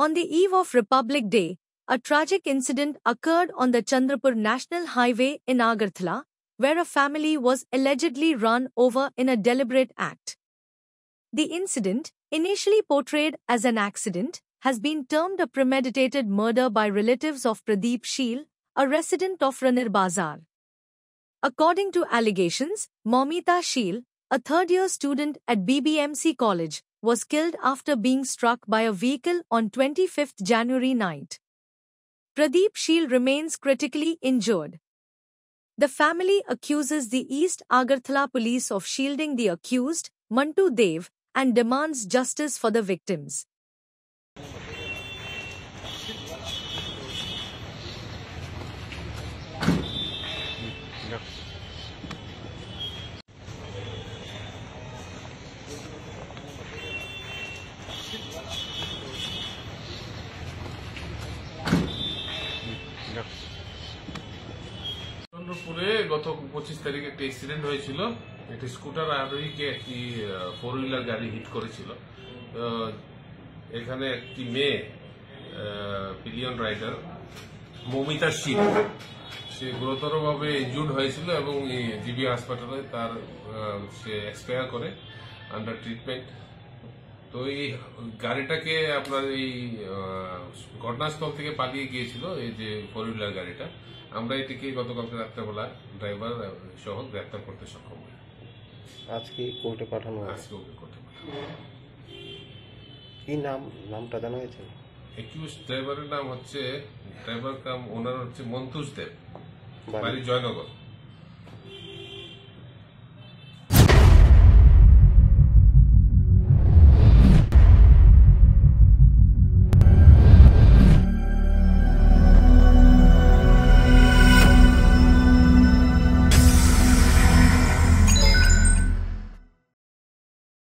On the eve of Republic Day, a tragic incident occurred on the Chandrapur National Highway in Agartala, where a family was allegedly run over in a deliberate act. The incident, initially portrayed as an accident, has been termed a premeditated murder by relatives of Pradeep Sheel, a resident of Ranir Bazar. According to allegations, Momita Sheel, a third-year student at BBMC College, was killed after being struck by a vehicle on 25 January night. Pradeep Sheel remains critically injured. The family accuses the East Agartala police of shielding the accused, Mantu Dev, and demands justice for the victims. চন্দ্রপুরে গত 25 তারিখে একটা accident হয়েছিল। একটা scooter আরোহীকে একটি 4 wheeler গাড়ি hit করেছিল। এখানে একটি মেয়ে পিলিয়ন রাইডার মমিতা শীল, সে গুরুতরভাবে ইনজুর্ড হয়েছিল এবং জিবি হাসপাতালে তার সে এক্সপায়ার করে আন্ডার ট্রিটমেন্ট। তো এই গাড়িটাকে আপনার এই ঘটনাস্থল থেকে পালিয়ে গিয়েছিল, এই যে 4 হুইলার গাড়িটা। আমরা এটিকে গতকালকে রাত্রেবেলা ড্রাইভার সহ গ্রেপ্তার করতে সক্ষম হই। আজকে কোর্টে পাঠানো আজকে ওকে কোর্টে পাঠানো। কি নামটা জানা হয়েছে? একিউজ ড্রাইভারের নাম হচ্ছে, ড্রাইভার কাম ওনার হচ্ছে মন্তুষ দেব, বাড়ি জয়নগর।